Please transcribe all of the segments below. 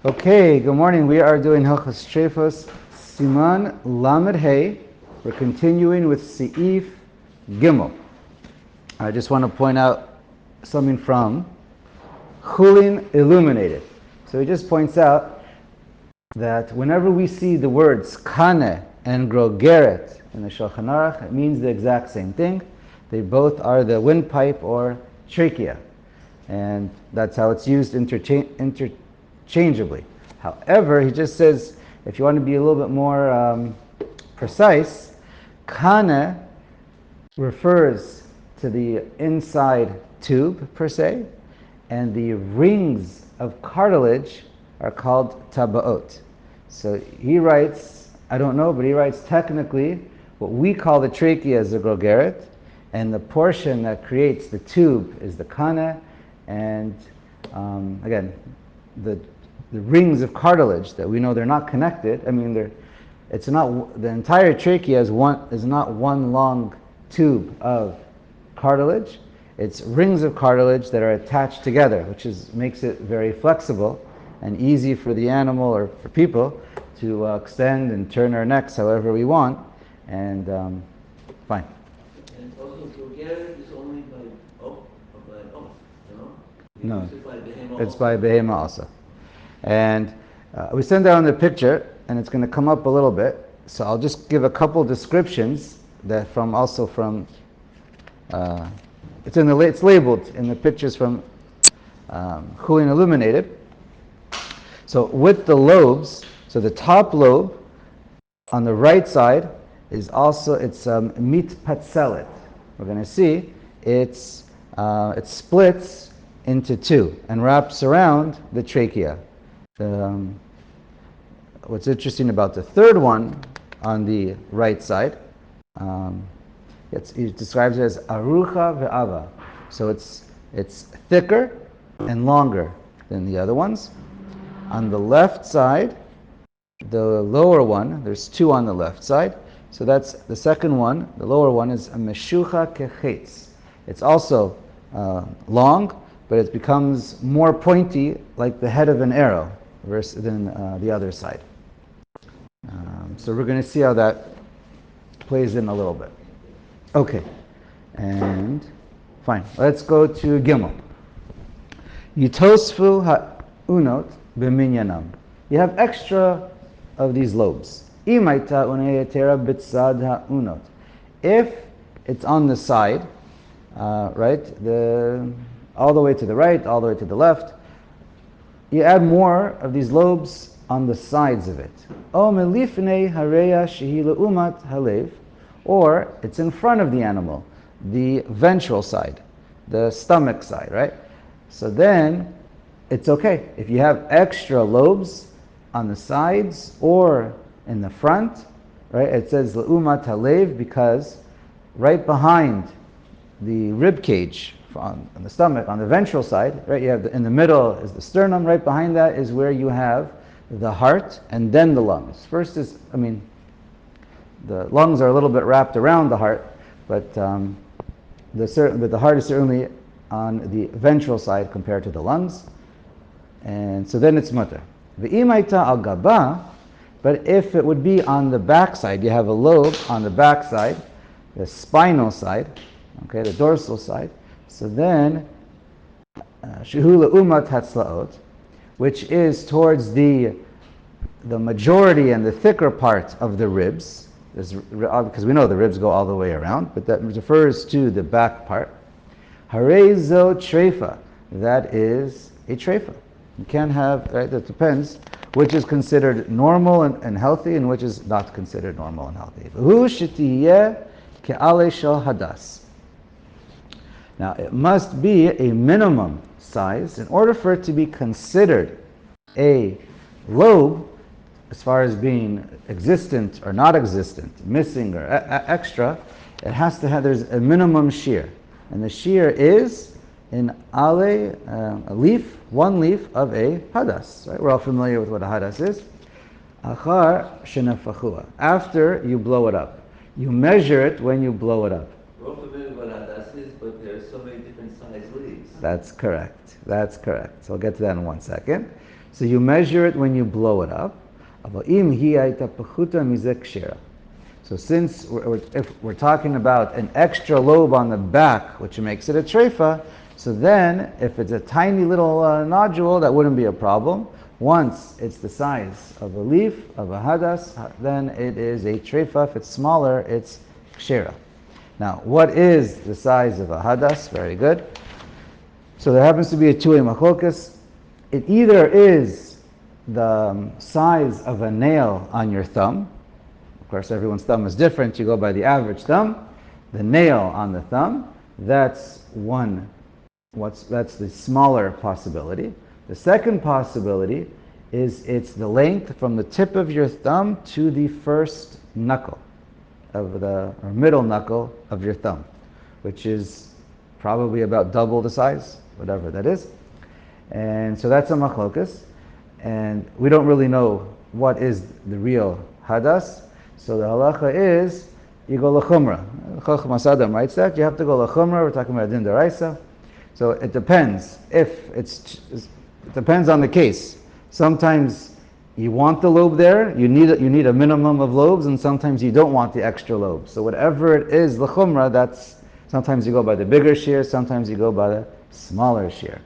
Okay, good morning. We are doing Hilchos Treifos Siman Lamed Hey. We're continuing with Seif Gimel. I just want to point out something from Chulin Illuminated. So he just points out that whenever we see the words Kane and Grogeret in the Shulchan Aruch, it means the exact same thing. They both are the windpipe or trachea. And that's how it's used interchangeably. However, he just says, if you want to be a little bit more precise, Kane refers to the inside tube, per se, and the rings of cartilage are called tabaot. So he writes, I don't know, but he writes technically what we call the trachea is the grogeret, and the portion that creates the tube is the kane, and again, the rings of cartilage that we know they're not connected. I mean, it's not the entire trachea is not one long tube of cartilage. It's rings of cartilage that are attached together, which makes it very flexible and easy for the animal or for people to extend and turn our necks however we want. And fine. And also, Bulgaria is only by oak or by oak, you know? No, it's also. by behema also. And we send down the picture, and it's going to come up a little bit. So I'll just give a couple descriptions that it's labeled in the pictures from Chulin Illuminated. So with the lobes, so the top lobe on the right side is also it's mit patzelet. We're going to see it splits into two and wraps around the trachea. What's interesting about the third one on the right side, he describes it as arucha ve'ava. So it's thicker and longer than the other ones. On the left side, the lower one, there's two on the left side. So that's the second one. The lower one is a meshucha kechetz. It's also long, but it becomes more pointy, like the head of an arrow, than the other side. So we're going to see how that plays in a little bit. Okay, and fine. Let's go to Gimel. Yitosfu ha'unot b'minyanam. You have extra of these lobes. Imaita unayetera b'tzad ha'unot. If it's on the side, right, all the way to the right, all the way to the left, you add more of these lobes on the sides of it. O melifnei hareya shehi le'umat halev, or it's in front of the animal, the ventral side, the stomach side, right? So then it's okay. If you have extra lobes on the sides or in the front, right? It says le'umat halev because right behind the rib cage on the stomach, on the ventral side, right? You have in the middle is the sternum. Right behind that is where you have the heart and then the lungs. First is, the lungs are a little bit wrapped around the heart, but the heart is certainly on the ventral side compared to the lungs. And so then it's mutter. V'imaita al gaba, but if it would be on the back side, you have a lobe on the back side, the spinal side, okay, the dorsal side. So then, shehu le'umat hatzlaot, which is towards the majority and the thicker part of the ribs, because we know the ribs go all the way around, but that refers to the back part. Harezo treifa, that is a treifa. You can't have, right, that depends which is considered normal and healthy and which is not considered normal and healthy. Hu shetiyeh ke'ale shel hadas. Now, it must be a minimum size in order for it to be considered a lobe, as far as being existent or not existent, missing or extra. It has to have, there's a minimum shear. And the shear is in ale, a leaf, one leaf of a hadas. Right? We're all familiar with what a hadas is. Achar shenafachua. After you blow it up. You measure it when you blow it up. We're all familiar with what hadas is, but there are so many different size leaves. That's correct. That's correct. So I'll get to that in 1 second. So you measure it when you blow it up. So since if we're talking about an extra lobe on the back, which makes it a treifa, so then if it's a tiny little nodule, that wouldn't be a problem. Once it's the size of a leaf, of a hadas, then it is a treifa. If it's smaller, it's kshera. Now, what is the size of a hadas? Very good. So there happens to be a two-way machlokas. It either is the size of a nail on your thumb. Of course, everyone's thumb is different. You go by the average thumb. The nail on the thumb, that's that's the smaller possibility. The second possibility is it's the length from the tip of your thumb to the first knuckle or middle knuckle of your thumb, which is probably about double the size, whatever that is. And so that's a machlokas. And we don't really know what is the real hadas. So the halacha is, you go lechumra. Chochmas Adam writes that. You have to go lechumra. We're talking about din deraisa. So it depends. It depends on the case. Sometimes you want the lobe there. You need a minimum of lobes, and sometimes you don't want the extra lobes. So whatever it is, lechumra, that's sometimes you go by the bigger shear. Sometimes you go by the smaller shear.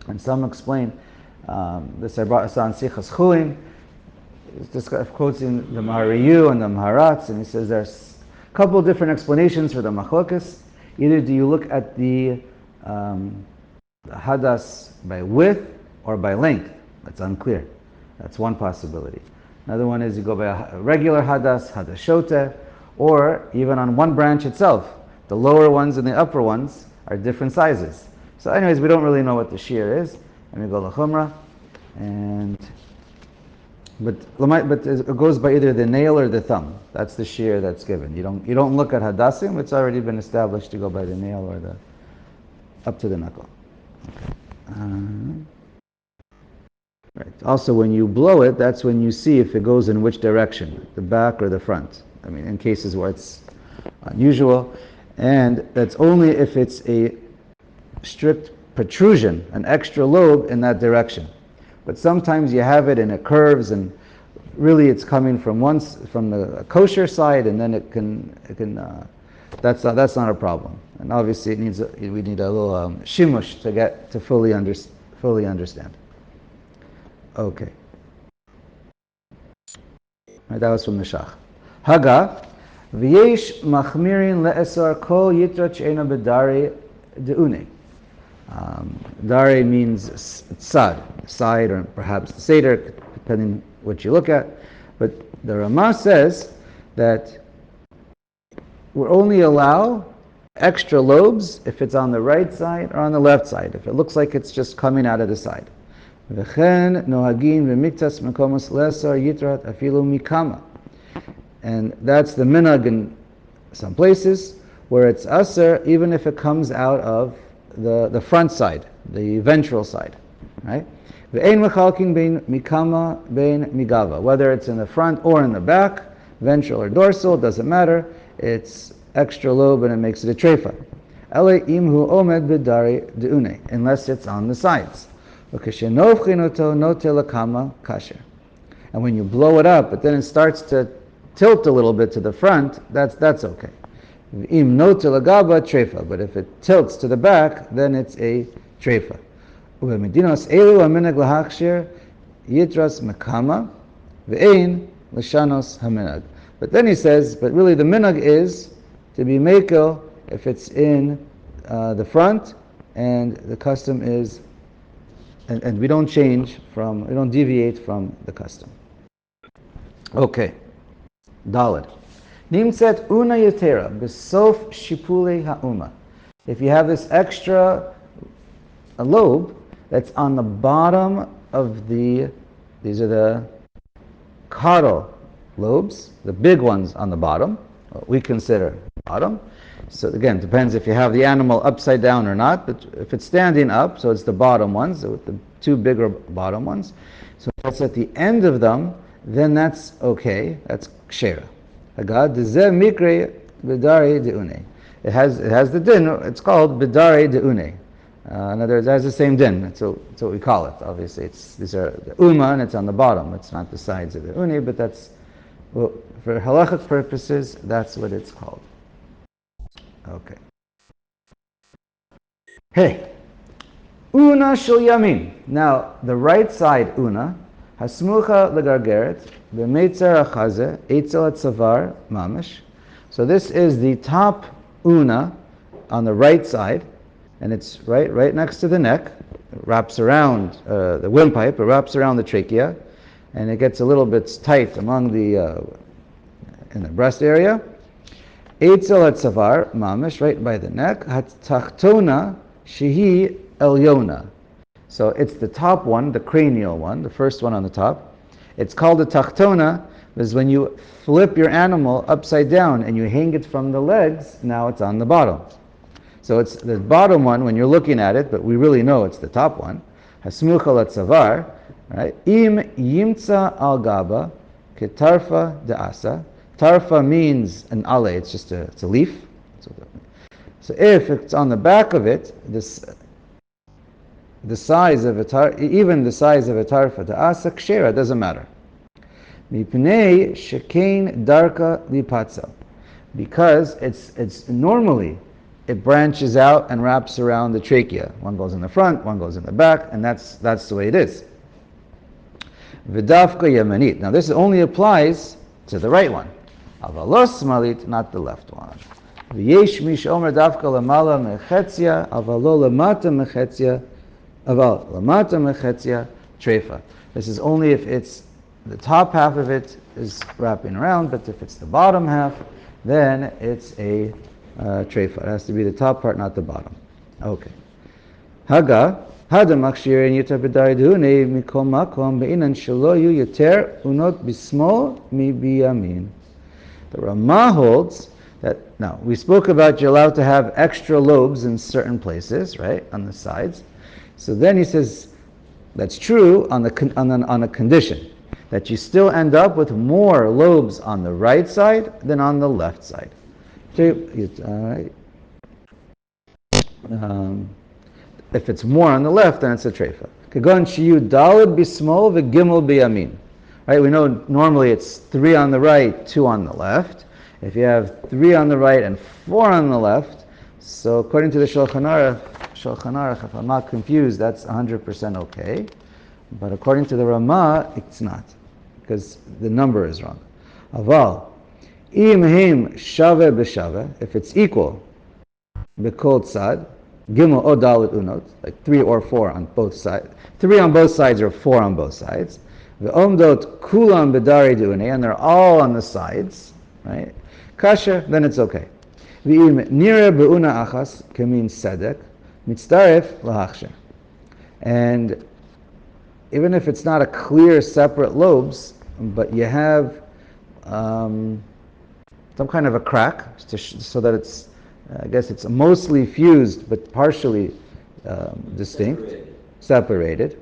And some explain this. I brought on Sichas Chulim. This guy quotes in the Mahariyu and the Maharatz, and he says there's a couple of different explanations for the machlokas. Either do you look at the hadas by width or by length? That's unclear. That's one possibility. Another one is you go by a regular hadas shote, or even on one branch itself. The lower ones and the upper ones are different sizes. So anyways, we don't really know what the shear is. And we go lechumra, but it goes by either the nail or the thumb. That's the shear that's given. You don't look at hadassim. It's already been established to go by the nail or the up to the knuckle. Okay. Right. Also, when you blow it, that's when you see if it goes in which direction, the back or the front. I mean, in cases where it's unusual, and that's only if it's a strict protrusion, an extra lobe in that direction. But sometimes you have it and it curves, and really it's coming from the kosher side, and then it can that's not a problem. And obviously we need a little shimush to fully understand. Okay. Right, that was from the Shach. Haga v'yesh machmirin le'esar kol yitrat she'ena bedari de'une. Dare means sad, side, or perhaps seder, depending what you look at. But the Ramah says that we only allow extra lobes if it's on the right side or on the left side, if it looks like it's just coming out of the side. V'chen nohagin v'miktas mekomos lesar yitrat afilu mikama. And that's the minhag in some places where it's aser even if it comes out of the front side, the ventral side, right? Ve'ein mechalkin bein mikama bein migava. Whether it's in the front or in the back, ventral or dorsal, doesn't matter. It's extra lobe and it makes it a treifa. Ele imhu omed b'dari de'une, unless it's on the sides. And when you blow it up, but then it starts to tilt a little bit to the front, that's okay. Im nota lagaba treifa, but if it tilts to the back, then it's a treifa. Ubemedinos elu aminag lahakshir yitras mekama ve'ein l'shanos haminag. But then he says, but really the minhag is to be mekel if it's in the front, and the custom is, and we don't deviate from the custom. Okay, Daled. Nimtzet una yetera b'sof shipulei ha'uma. If you have this extra lobe that's on the bottom of these are the caudal lobes, the big ones on the bottom, what we consider bottom. So again, depends if you have the animal upside down or not, but if it's standing up, so it's the bottom ones, the two bigger bottom ones. So if it's at the end of them, then that's okay, that's kshera. It has the din, it's called bidare de'une. In other words, it has the same din. That's what we call it. Obviously, these are the uma, and it's on the bottom. It's not the sides of the uni, but that's, well, for halachic purposes, that's what it's called. Okay. Hey, una shel yamin. Now, the right side una, hasmucha legargeret, b'meitzer achaze, eitzel atzavar mamish. So this is the top una on the right side, and it's right next to the neck. It wraps around the windpipe. It wraps around the trachea, and it gets a little bit tight among in the breast area. Eitzel atzavar mamish, right by the neck. Hatachtona shehi elyona. So it's the top one, the cranial one, the first one on the top. It's called the tachtona because when you flip your animal upside down and you hang it from the legs, now it's on the bottom. So it's the bottom one when you're looking at it, but we really know it's the top one. Hasmucha latzavar, right? Im yimtza al gaba ketarfa de'asa. Tarfa means an ale, it's a leaf. So if it's on the back of it, the size of even the size of a tarfa de'asa kshera, doesn't matter. Mipnei shekain darka lipatza, because it's normally it branches out and wraps around the trachea. One goes in the front, one goes in the back, and that's the way it is. V'dafka yamanit. Now this only applies to the right one. Avalos malit, not the left one. V'yesh mish omer dafka lamala mechetzia, avalo lamata mechetzia, aval lamata mechetzia treifa. This is only if it's the top half of it is wrapping around, but if it's the bottom half, then it's a treifa. It has to be the top part, not the bottom. Okay. Haga, hada makshir yita b'daridune mikol makom be'inan shelo yu yoter unot bismol mi biyamin. The Ramah holds that, now, we spoke about you're allowed to have extra lobes in certain places, right, on the sides. So then he says, that's true on a condition, that you still end up with more lobes on the right side than on the left side. If it's more on the left, then it's a treifa. Kagon shiyu daled bismol v'gimel biyamin. Right, we know normally it's 3 on the right, 2 on the left. If you have 3 on the right and 4 on the left, so according to the Shulchan Aruch, if I'm not confused, that's 100% okay. But according to the Ramah, it's not, because the number is wrong. Aval, im him shave b'shave, if it's equal, b'kol tzad, gimel o dalet unot, like 3 or 4 on both sides. 3 on both sides or 4 on both sides. V'omdot kulam b'dari du'unei, and they're all on the sides, right? Kasher, then it's okay. V'im nire be'una achas, kamin sedek, mitzdaref lahachsher. And even if it's not a clear separate lobes, but you have some kind of a crack, so that it's, I guess it's mostly fused, but partially distinct, separated.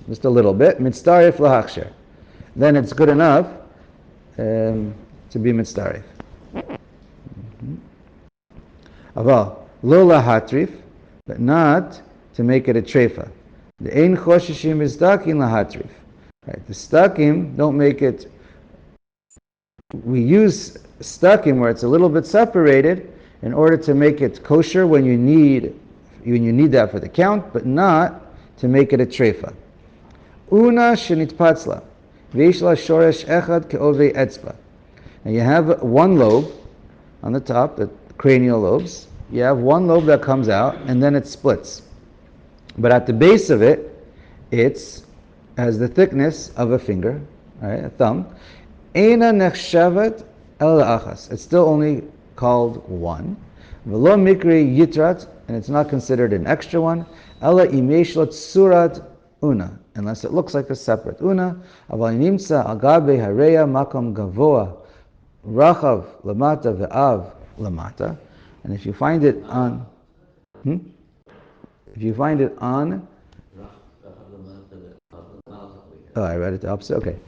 Just a little bit, mitzdarif lahachsher. Then it's good enough to be mitzdarif. Aval, lo lahatrif, but not to make it a treifa. The ein choshishim is stakim lahatrif. Right, the stakim don't make it. We use stakim where it's a little bit separated in order to make it kosher when you need that for the count, but not to make it a treifa. Una shenitpatzla, veishla shoresh echad ke'ovei etzba. Now you have one lobe on the top, the cranial lobes. You have one lobe that comes out, and then it splits. But at the base of it, it has the thickness of a finger, right, a thumb. Eina nechshavet el achas. It's still only called one. V'lo mikri yitrat, and it's not considered an extra one. Ela imesh lo tsurat una, unless it looks like a separate una. Aval nimtza agabe hareya makom gavoa rachav lamata ve'av lamata. And if you find it on, oh, I read it the opposite. Okay.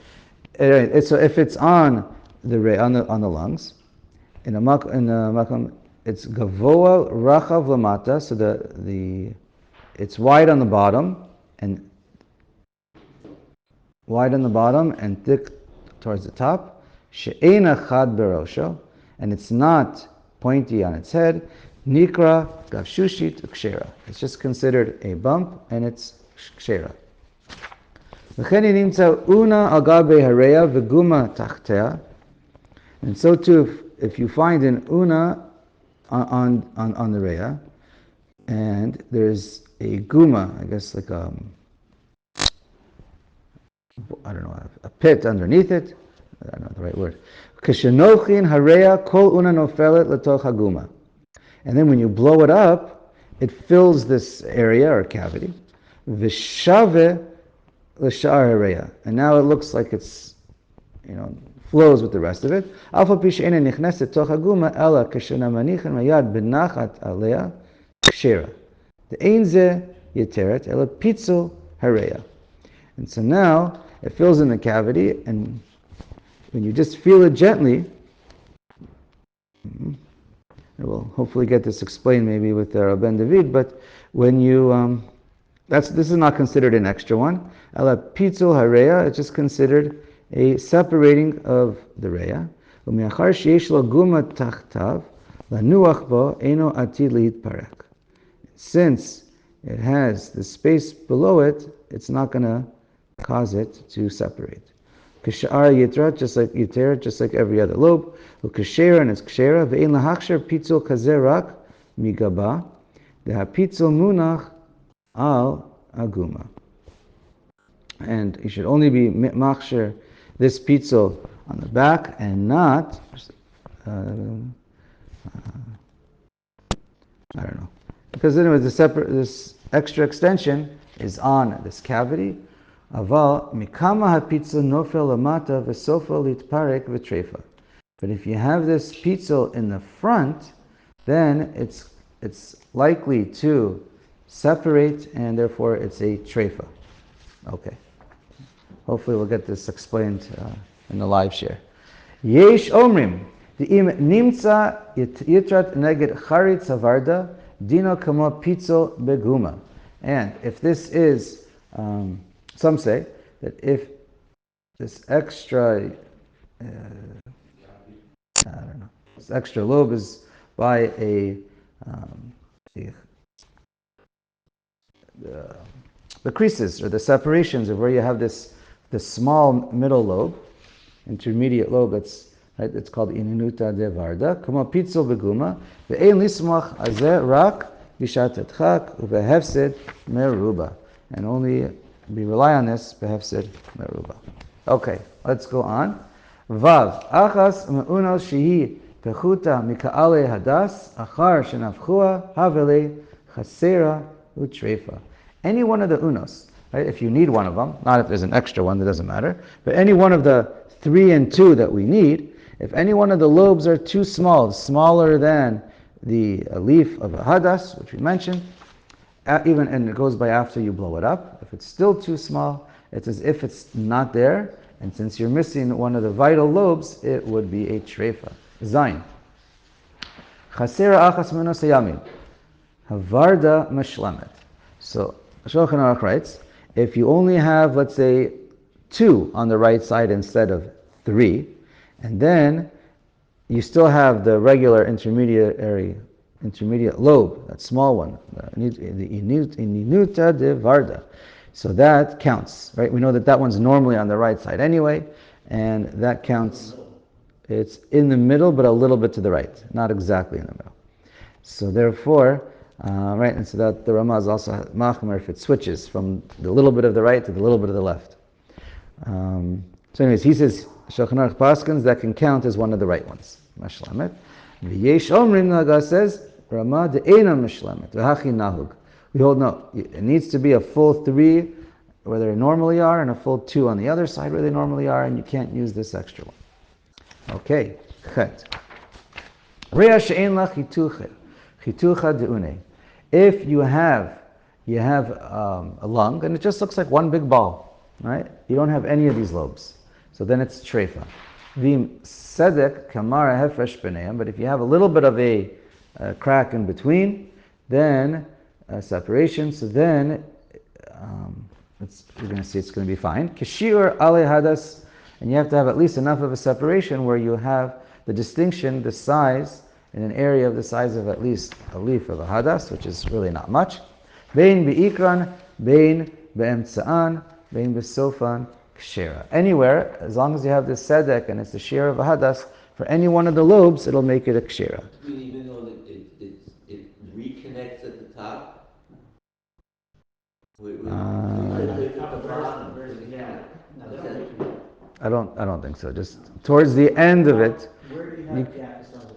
Anyway, so if it's on the lungs, in a makom, it's gavoa rachav lamata. So the it's wide on the bottom and thick towards the top. She'ena chad berosho, and it's not pointy on its head. Nikra gavshushit ukshera. It's just considered a bump, and it's kshera. V'cheni nimtza una al gabe hareya v'guma tachtea. And so too, if you find an una on the reya, and there's a guma, I guess like I don't know, a pit underneath it. I don't know the right word. Kishenochin hareya kol una nofelet letoch haguma. And then when you blow it up, it fills this area or cavity. V'shave l'shar hareya. And now it looks like it's, flows with the rest of it. Alpha pisheina nichneset toch haguma ela kishena manichin mayad benachat alea kshera. The einze yeteret ela pitzel hareya. And so now it fills in the cavity, and when you just feel it gently, and we'll hopefully get this explained maybe with Ben David, but when you, this is not considered an extra one. Ela pitzul hareya, it's just considered a separating of the reya. U'miachar sheyesh lo guma tachtav, lanuach bo eno atid liitparek. Since it has the space below it, it's not going to cause it to separate. Kishar yitra, just like every other lobe. Ukashera, and it's kshera. Ve'in lahachsher pitzul kazerak migaba. Deha pitzul munach al aguma. And you should only be machsher this pitzul on the back and not, I don't know. Because anyway, this extra extension is on this cavity. Aval mikama hapitzul nofel lamata v'sofa litparek v'treifa. But if you have this pitzul in the front, then it's likely to separate, and therefore it's a treifa. Okay. Hopefully we'll get this explained in the live share. Yesh omrim de'im nimtza yitrat neged charitz havarda dino kamo pitzul beguma. And if this is some say that if this extra, this extra lobe is by the creases or the separations of where you have this small middle lobe, intermediate lobe, it's called ininuta de varda. Kama pitzul beguma ve'ein lismach azeh rak bishat etchak uvehefsed meruba, and only we rely on this, behefsid meruba. Okay, let's go on. Vav, achas me'unos shehi pechuta mika'ale hadas, achar shenafchua havele chasera utreifa. Any one of the unos, right? If you need one of them, not if there's an extra one, that doesn't matter, but any one of the 3 and 2 that we need, if any one of the lobes are too small, smaller than the leaf of a hadas, which we mentioned, and it goes by after you blow it up. If it's still too small, it's as if it's not there, and since you're missing one of the vital lobes, it would be a treifa. Zayin. Chasera achas menos hayamim. Havarda mashlemet. So Shulchan Aruch writes, if you only have, let's say, 2 on the right side instead of 3, and then you still have the regular intermediate lobe, that small one, the ininuta de varda. So that counts, right? We know that one's normally on the right side anyway, and that counts. It's in the middle, but a little bit to the right, not exactly in the middle. So therefore, right, and so that the Ramah is also machmer if it switches from the little bit of the right to the little bit of the left. So anyways, he says, Shulchan Aruch paskins, that can count as one of the right ones. Mashlemet. V'yesh omrim, Naga says, Ramah de'ena mashlemet, v'hachi nahug. We hold no, it needs to be a full 3 where they normally are, and a full 2 on the other side where they normally are, and you can't use this extra one. Okay, chet. Reya she'en la chitucha de'une. If you have a lung, and it just looks like one big ball, right? You don't have any of these lobes. So then it's treifa. Vim sedek kamara hefresh b'neim. But if you have a little bit of a crack in between, then separation. So then, you're going to see it's going to be fine. Kishir ale hadas, and you have to have at least enough of a separation where you have the distinction, the size, in an area of the size of at least a leaf of a hadas, which is really not much. Bein beikran, bein beemtsaan, bein besofan, kshera. Anywhere, as long as you have this sedek and it's the share of a hadas, for any one of the lobes, it'll make it a kshera. Even though it reconnects at the top? At the bottom, where's the gap? I don't think so. Just towards the end of it. Where do you have the gap as far as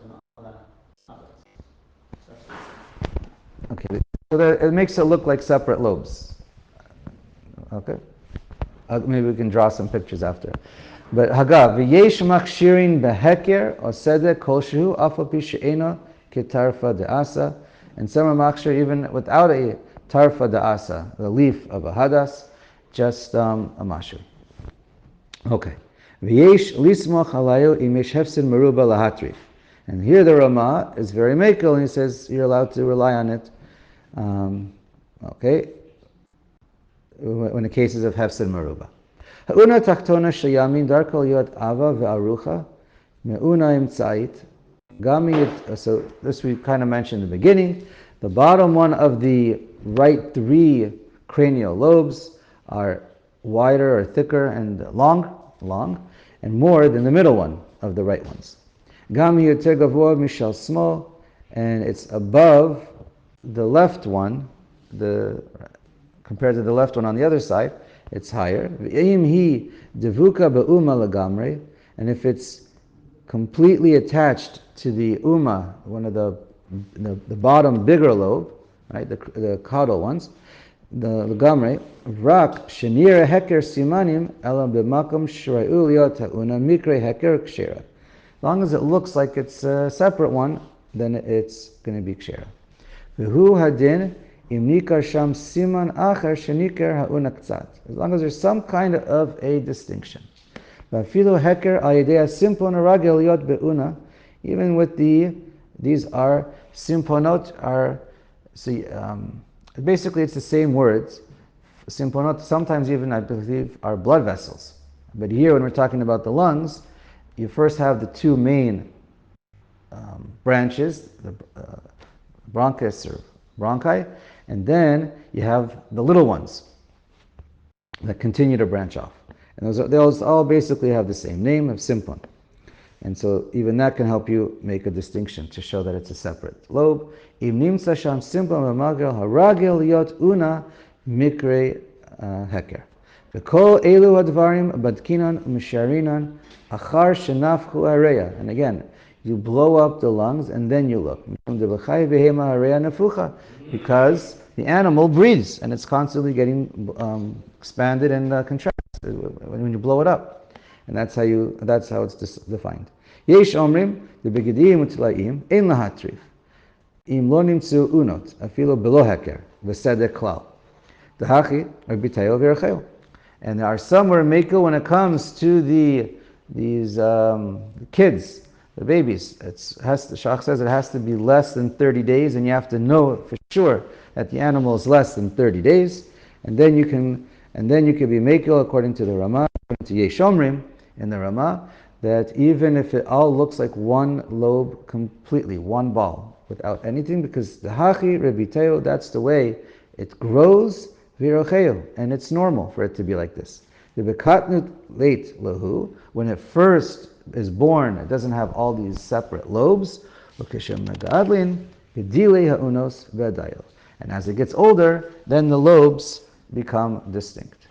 Okay, so that it makes it look like separate lobes. Okay, maybe we can draw some pictures after. But Hagav v'yesh machshirin beheker or sedek kolshehu afal pi she'ena ketarfa de'asa, and some are machshir even without a tarfa de'asa, the leaf of a hadas, just a mashur. Okay, v'yesh lismoch alayo imesh hefsin meruba lahatrif. And here the Rama is very makel, and he says you're allowed to rely on it. Okay, in the cases of hefsin meruba. Ha'una tachtona shayamin darkol yot ava ve'arucha me'una imtzait gami. So this we kind of mentioned in the beginning. The bottom one of the right three cranial lobes are wider or thicker and long, and more than the middle one of the right ones. Gami yoter gavua mishal smo, and it's above the left one, compared to the left one on the other side, it's higher. V'im hi devuka be'uma lagamre, and if it's completely attached to the uma, one of the bottom bigger lobe, right, the caudal ones, the lagamre, rak shenira heker simanim elam b'makom shre'u liot ha'una mikre heker kshera. As long as it looks like it's a separate one, then it's going to be kshera. V'hu hadin im nikar sham siman acher shenikar ha'una ktzat. As long as there's some kind of a distinction. V'afilu heker al yedei simpon ragel yot be'una. Even with these are simponot are. See, basically it's the same words. Simponot sometimes even I believe are blood vessels. But here when we're talking about the lungs, you first have the two main branches, the bronchus or bronchi, and then you have the little ones that continue to branch off. And those all basically have the same name of simpon. And so even that can help you make a distinction to show that it's a separate lobe. Im nimtza sham simpon v'magel haragel yot una mikre heker. V'kol elu advarim badkinan umisharinan achar shenafchu areya. And again, you blow up the lungs and then you look. Because the animal breathes and it's constantly getting expanded and contracted when you blow it up. And that's how it's defined. Yesh omrim the begedim utlaim ein lahatrif im lo nimtzu unot afilo below heker v'sedek klal dahachi arbitayo v'erachel. And there are some where mekel when it comes to these kids, the babies. Shach says it has to be less than 30 days, and you have to know for sure that the animal is less than 30 days, and then you can be mekel according to the Rama, according to Yesh Omrim in the Rama, that even if it all looks like one lobe completely, one ball, without anything, because the hachi rebiteo, that's the way it grows, virocheo, and it's normal for it to be like this. The bekatnut late lahu, when it first is born, it doesn't have all these separate lobes, and as it gets older, then the lobes become distinct.